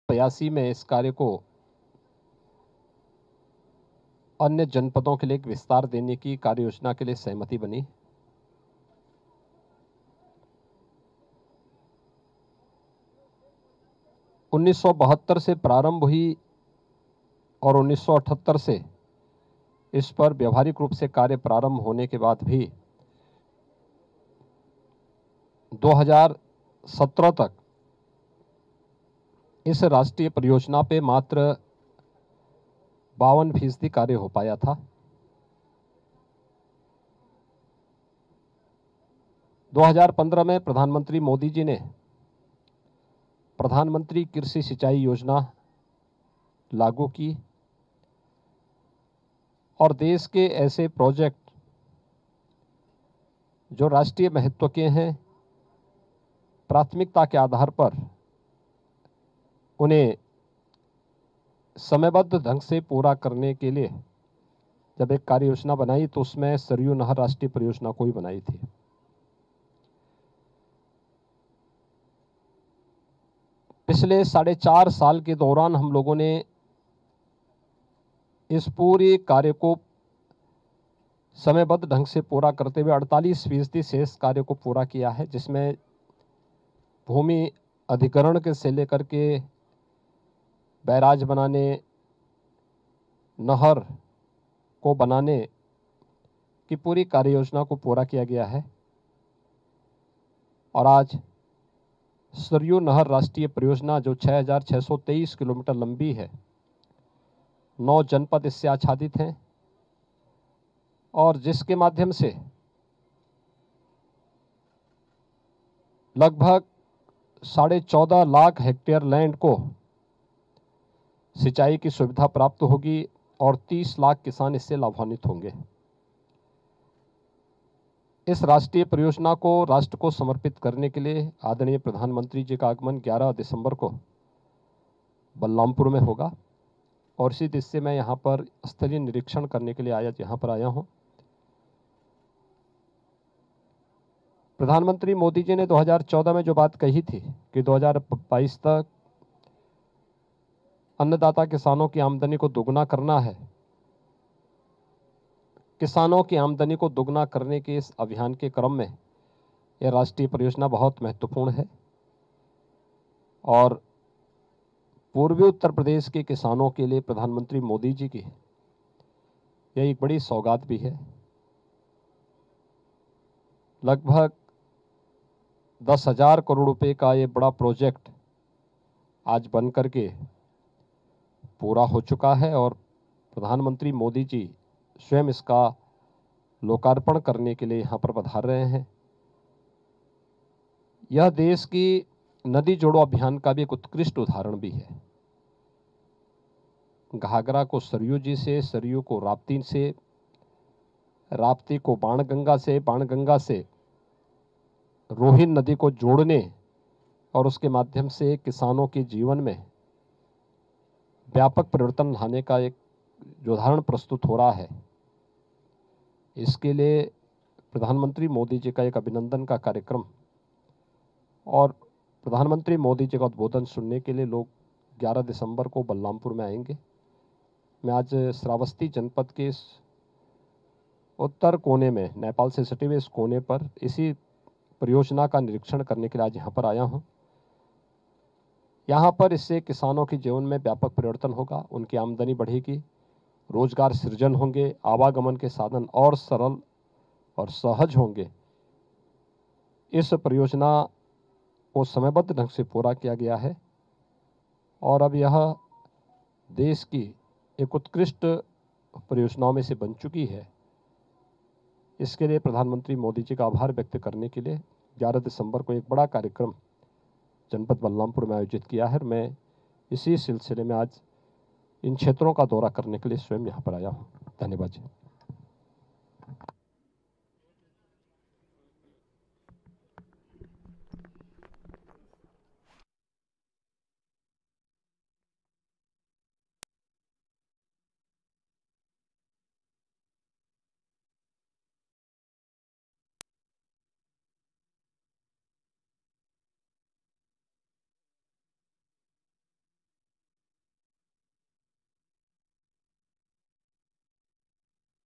1985 में इस कार्य को अन्य जनपदों के लिए एक विस्तार देने की कार्य योजना के लिए सहमति बनी। उन्नीस से प्रारंभ हुई और 1978 से इस पर व्यवहारिक रूप से कार्य प्रारंभ होने के बाद भी 2017 तक इस राष्ट्रीय परियोजना पे मात्र 52% कार्य हो पाया था। 2015 में प्रधानमंत्री मोदी जी ने प्रधानमंत्री कृषि सिंचाई योजना लागू की और देश के ऐसे प्रोजेक्ट जो राष्ट्रीय महत्व के हैं, प्राथमिकता के आधार पर उन्हें समयबद्ध ढंग से पूरा करने के लिए जब एक कार्य योजना बनाई तो उसमें सरयू नहर राष्ट्रीय परियोजना को ही बनाई थी। पिछले 4.5 साल के दौरान हम लोगों ने इस पूरे कार्य को समयबद्ध ढंग से पूरा करते हुए 48% शेष कार्य को पूरा किया है, जिसमें भूमि अधिग्रहण के से लेकर के बैराज बनाने, नहर को बनाने की पूरी कार्य योजना को पूरा किया गया है। और आज सरयू नहर राष्ट्रीय परियोजना जो 6,623 किलोमीटर लंबी है, 9 जनपद इससे आच्छादित हैं और जिसके माध्यम से लगभग 14.5 लाख हेक्टेयर लैंड को सिंचाई की सुविधा प्राप्त होगी और 30 लाख किसान इससे लाभान्वित होंगे। इस राष्ट्रीय परियोजना को राष्ट्र को समर्पित करने के लिए आदरणीय प्रधानमंत्री जी का आगमन 11 दिसंबर को बलरामपुर में होगा और इसी दृष्टि से मैं यहाँ पर स्थलीय निरीक्षण करने के लिए यहाँ पर आया हूँ। प्रधानमंत्री मोदी जी ने 2014 में जो बात कही थी कि 2022 तक अन्नदाता किसानों की आमदनी को दोगुना करना है, किसानों की आमदनी को दोगुना करने के इस अभियान के क्रम में यह राष्ट्रीय परियोजना बहुत महत्वपूर्ण है और पूर्वी उत्तर प्रदेश के किसानों के लिए प्रधानमंत्री मोदी जी की यह एक बड़ी सौगात भी है। लगभग 10,000 करोड़ रुपए का ये बड़ा प्रोजेक्ट आज बन करके पूरा हो चुका है और प्रधानमंत्री मोदी जी स्वयं इसका लोकार्पण करने के लिए यहाँ पर पधार रहे हैं। यह देश की नदी जोड़ो अभियान का भी एक उत्कृष्ट उदाहरण भी है। घाघरा को सरयू जी से, सरयू को राप्ती से, राप्ती को बाणगंगा से, बाणगंगा से रोहिन नदी को जोड़ने और उसके माध्यम से किसानों के जीवन में व्यापक परिवर्तन लाने का एक जो उदाहरण प्रस्तुत हो रहा है, इसके लिए प्रधानमंत्री मोदी जी का एक अभिनंदन का कार्यक्रम और प्रधानमंत्री मोदी जी का उद्बोधन सुनने के लिए लोग 11 दिसंबर को बलरामपुर में आएंगे। मैं आज श्रावस्ती जनपद के इस उत्तर कोने में, नेपाल से सटे हुए इस कोने पर इसी परियोजना का निरीक्षण करने के लिए आज यहाँ पर आया हूँ। यहाँ पर इससे किसानों के जीवन में व्यापक परिवर्तन होगा, उनकी आमदनी बढ़ेगी, रोजगार सृजन होंगे, आवागमन के साधन और सरल और सहज होंगे। इस परियोजना को समयबद्ध ढंग से पूरा किया गया है और अब यह देश की एक उत्कृष्ट परियोजनाओं में से बन चुकी है। इसके लिए प्रधानमंत्री मोदी जी का आभार व्यक्त करने के लिए 11 दिसंबर को एक बड़ा कार्यक्रम जनपद बलरामपुर में आयोजित किया है। मैं इसी सिलसिले में आज इन क्षेत्रों का दौरा करने के लिए स्वयं यहाँ पर आया हूँ। धन्यवाद जी।